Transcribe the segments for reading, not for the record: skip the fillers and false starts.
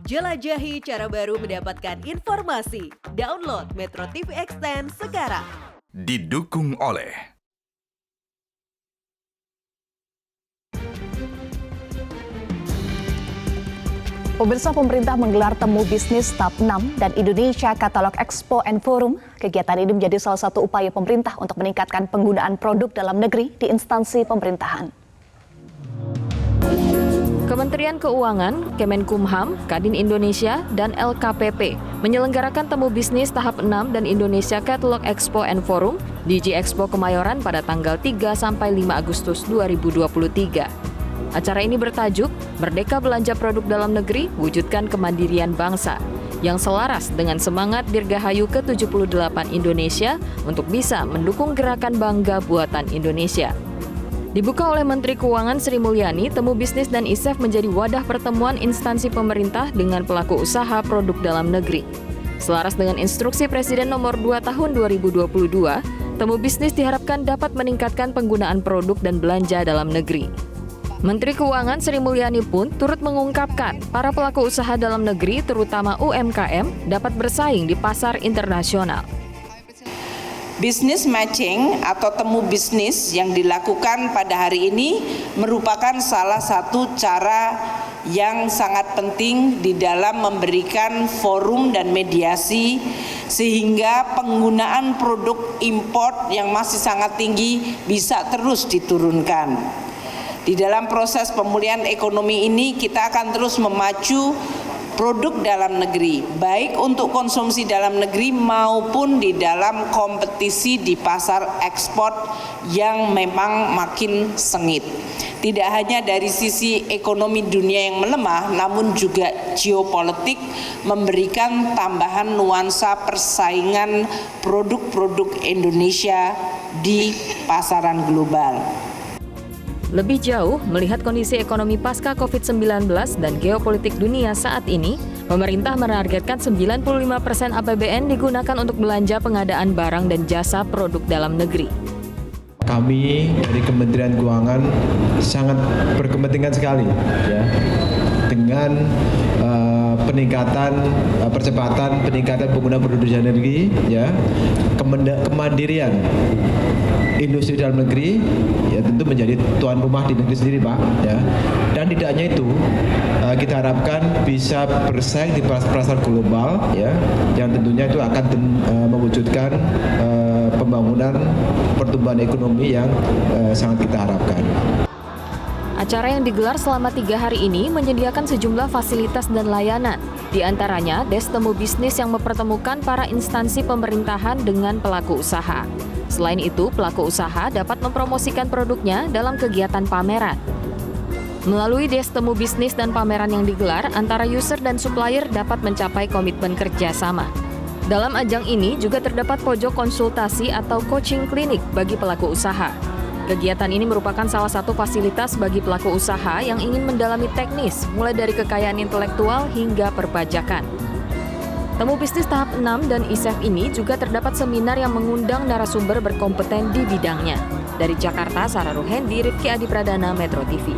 Jelajahi cara baru mendapatkan informasi. Download Metro TV Extend sekarang. Didukung oleh Pemirsa, pemerintah menggelar temu bisnis tahap 6 dan Indonesia Catalog Expo and Forum. Kegiatan ini menjadi salah satu upaya pemerintah untuk meningkatkan penggunaan produk dalam negeri di instansi pemerintahan. Kementerian Keuangan, Kemenkumham, Kadin Indonesia, dan LKPP menyelenggarakan temu bisnis tahap 6 dan Indonesia Catalog Expo and Forum di G-Expo Kemayoran pada tanggal 3 sampai 5 Agustus 2023. Acara ini bertajuk Merdeka Belanja Produk Dalam Negeri, Wujudkan Kemandirian Bangsa, yang selaras dengan semangat Dirgahayu ke-78 Indonesia untuk bisa mendukung gerakan Bangga Buatan Indonesia. Dibuka oleh Menteri Keuangan Sri Mulyani, temu bisnis dan ISEF menjadi wadah pertemuan instansi pemerintah dengan pelaku usaha produk dalam negeri. Selaras dengan instruksi Presiden nomor 2 tahun 2022, temu bisnis diharapkan dapat meningkatkan penggunaan produk dan belanja dalam negeri. Menteri Keuangan Sri Mulyani pun turut mengungkapkan para pelaku usaha dalam negeri, terutama UMKM, dapat bersaing di pasar internasional. Business matching atau temu bisnis yang dilakukan pada hari ini merupakan salah satu cara yang sangat penting di dalam memberikan forum dan mediasi sehingga penggunaan produk import yang masih sangat tinggi bisa terus diturunkan. Di dalam proses pemulihan ekonomi ini kita akan terus memacu produk dalam negeri, baik untuk konsumsi dalam negeri maupun di dalam kompetisi di pasar ekspor yang memang makin sengit. Tidak hanya dari sisi ekonomi dunia yang melemah, namun juga geopolitik memberikan tambahan nuansa persaingan produk-produk Indonesia di pasaran global. Lebih jauh, melihat kondisi ekonomi pasca COVID-19 dan geopolitik dunia saat ini, pemerintah menargetkan 95% APBN digunakan untuk belanja pengadaan barang dan jasa produk dalam negeri. Kami dari Kementerian Keuangan sangat berkepentingan sekali ya dengan percepatan peningkatan penggunaan produk dalam negeri, ya, kemandirian industri dalam negeri, ya tentu menjadi tuan rumah di negeri sendiri, Pak, ya. Dan tidak hanya itu, kita harapkan bisa bersaing di pasar global, ya, yang tentunya itu akan mewujudkan pembangunan pertumbuhan ekonomi yang sangat kita harapkan. Acara yang digelar selama 3 hari ini menyediakan sejumlah fasilitas dan layanan, di antaranya desk temu bisnis yang mempertemukan para instansi pemerintahan dengan pelaku usaha. Selain itu, pelaku usaha dapat mempromosikan produknya dalam kegiatan pameran. Melalui desk temu bisnis dan pameran yang digelar, antara user dan supplier dapat mencapai komitmen kerjasama. Dalam ajang ini juga terdapat pojok konsultasi atau coaching klinik bagi pelaku usaha. Kegiatan ini merupakan salah satu fasilitas bagi pelaku usaha yang ingin mendalami teknis, mulai dari kekayaan intelektual hingga perpajakan. Temu bisnis tahap 6 dan ISEF ini juga terdapat seminar yang mengundang narasumber berkompeten di bidangnya. Dari Jakarta, Sarah Ruhendi, Rifki Adi Pradana, Metro TV.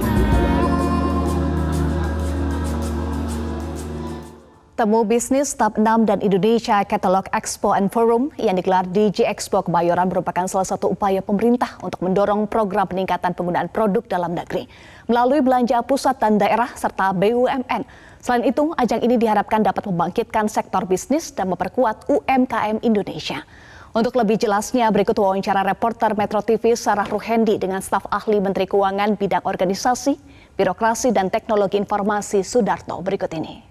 Temu bisnis tahap 6 dan Indonesia Catalog Expo and Forum yang digelar di G-Expo Kemayoran merupakan salah satu upaya pemerintah untuk mendorong program peningkatan penggunaan produk dalam negeri melalui belanja pusat dan daerah serta BUMN. Selain itu, ajang ini diharapkan dapat membangkitkan sektor bisnis dan memperkuat UMKM Indonesia. Untuk lebih jelasnya, berikut wawancara reporter Metro TV Sarah Ruhendi dengan staf ahli Menteri Keuangan bidang organisasi, birokrasi, dan teknologi informasi Sudarto berikut ini.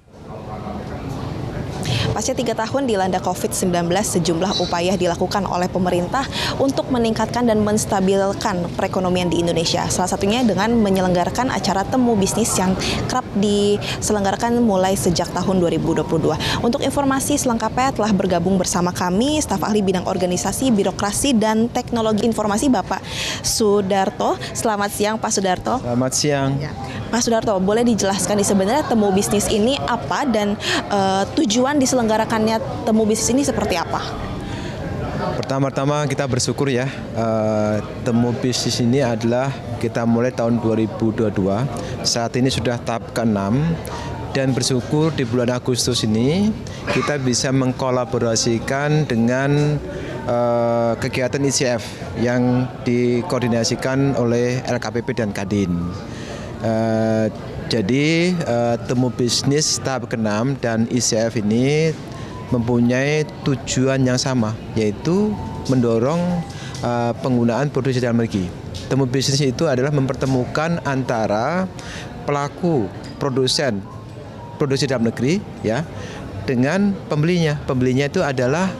Pasca 3 tahun dilanda COVID-19, sejumlah upaya dilakukan oleh pemerintah untuk meningkatkan dan menstabilkan perekonomian di Indonesia. Salah satunya dengan menyelenggarakan acara temu bisnis yang kerap diselenggarakan mulai sejak tahun 2022. Untuk informasi selengkapnya telah bergabung bersama kami staf ahli bidang organisasi, birokrasi, dan teknologi informasi Bapak Sudarto. Selamat siang Pak Sudarto. Selamat siang. Ya. Pak Sudarto, boleh dijelaskan sebenarnya temu bisnis ini apa dan tujuan diselenggarakannya temu bisnis ini seperti apa? Pertama-tama kita bersyukur ya, temu bisnis ini adalah kita mulai tahun 2022. Saat ini sudah tahap ke-6 Dan bersyukur di bulan Agustus ini kita bisa mengkolaborasikan dengan kegiatan ICF yang dikoordinasikan oleh LKPP dan Kadin. Jadi temu bisnis tahap ke-6 dan ICF ini mempunyai tujuan yang sama, yaitu mendorong penggunaan produksi dalam negeri. Temu bisnis itu adalah mempertemukan antara pelaku produsen produksi dalam negeri ya dengan pembelinya. Pembelinya itu adalah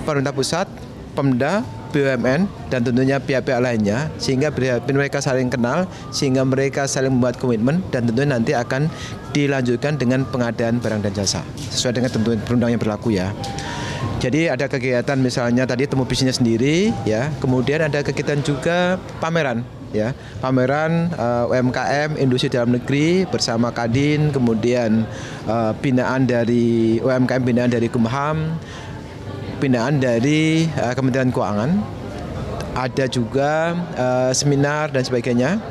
pemerintah pusat, Pemda, BUMN, dan tentunya pihak-pihak lainnya, sehingga mereka saling kenal, sehingga mereka saling membuat komitmen, dan tentunya nanti akan dilanjutkan dengan pengadaan barang dan jasa sesuai dengan tentuan perundang yang berlaku ya. Jadi ada kegiatan misalnya tadi temu bisnis sendiri ya, kemudian ada kegiatan juga pameran ya, pameran UMKM industri dalam negeri bersama Kadin, kemudian binaan dari UMKM, binaan dari Kumham, binaan dari Kementerian Keuangan, ada juga seminar dan sebagainya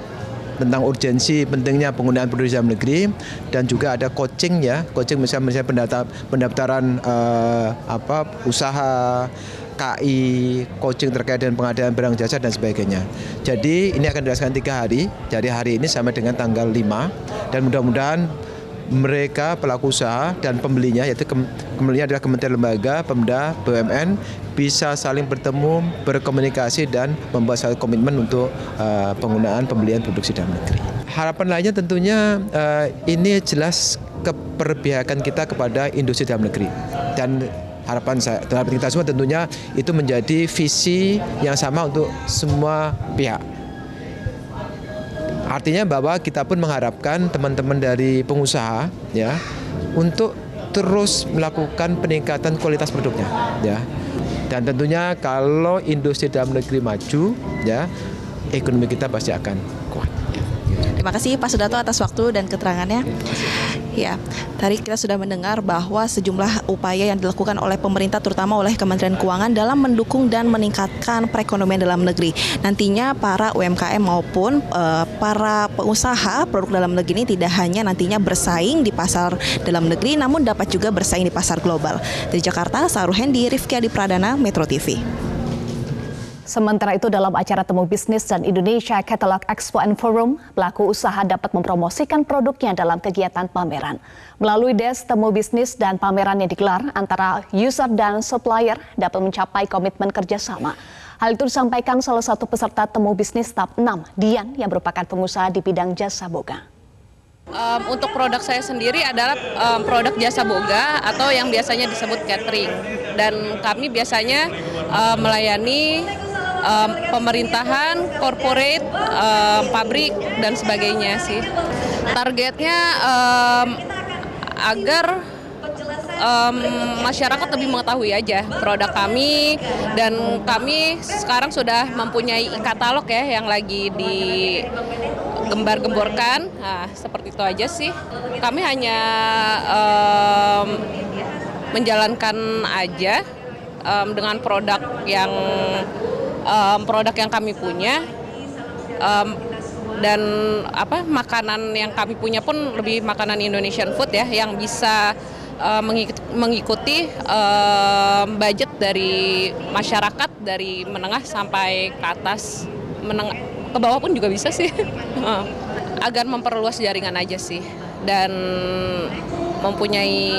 tentang urgensi pentingnya penggunaan produksi dalam negeri, dan juga ada coaching ya, coaching misalnya pendaftaran usaha KI, coaching terkait dengan pengadaan barang jasa dan sebagainya. Jadi ini akan dilaksanakan 3 hari, dari hari ini sampai dengan tanggal 5, dan mudah-mudahan mereka pelaku usaha dan pembelinya, yaitu pembelinya adalah kementerian lembaga, Pemda, BUMN, bisa saling bertemu, berkomunikasi, dan membuat satu komitmen untuk penggunaan pembelian produksi dalam negeri. Harapan lainnya tentunya ini jelas keberpihakan kita kepada industri dalam negeri, dan harapan kita semua tentunya itu menjadi visi yang sama untuk semua pihak. Artinya bahwa kita pun mengharapkan teman-teman dari pengusaha ya untuk terus melakukan peningkatan kualitas produknya ya. Dan tentunya kalau industri dalam negeri maju ya, ekonomi kita pasti akan kuat. Terima kasih Pak Sudarto atas waktu dan keterangannya. Ya, tadi kita sudah mendengar bahwa sejumlah upaya yang dilakukan oleh pemerintah, terutama oleh Kementerian Keuangan, dalam mendukung dan meningkatkan perekonomian dalam negeri. Nantinya para UMKM maupun para pengusaha produk dalam negeri ini tidak hanya nantinya bersaing di pasar dalam negeri, namun dapat juga bersaing di pasar global. Dari Jakarta, Saru Hendi, Rifki Adi Pradana, Metro TV. Sementara itu dalam acara Temu Bisnis dan Indonesia Catalog Expo and Forum, pelaku usaha dapat mempromosikan produknya dalam kegiatan pameran. Melalui desk Temu Bisnis dan pameran yang digelar antara user dan supplier dapat mencapai komitmen kerjasama. Hal itu disampaikan salah satu peserta Temu Bisnis tahap 6, Dian, yang merupakan pengusaha di bidang jasa boga. Untuk produk saya sendiri adalah produk jasa boga atau yang biasanya disebut catering. Dan kami biasanya melayani pemerintahan, corporate, pabrik, dan sebagainya sih. Targetnya agar masyarakat lebih mengetahui aja produk kami, dan kami sekarang sudah mempunyai katalog ya yang lagi digembar-gemborkan. Nah, seperti itu aja sih. Kami hanya menjalankan aja dengan produk yang kami punya, dan makanan yang kami punya pun lebih makanan Indonesian food ya, yang bisa mengikuti budget dari masyarakat dari menengah sampai ke atas, ke bawah pun juga bisa sih. Agar memperluas jaringan aja sih, dan mempunyai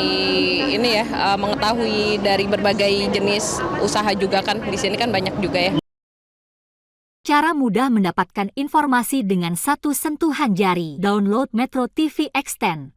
mengetahui dari berbagai jenis usaha juga kan, di sini kan banyak juga ya. Cara mudah mendapatkan informasi dengan satu sentuhan jari. Download Metro TV Extend.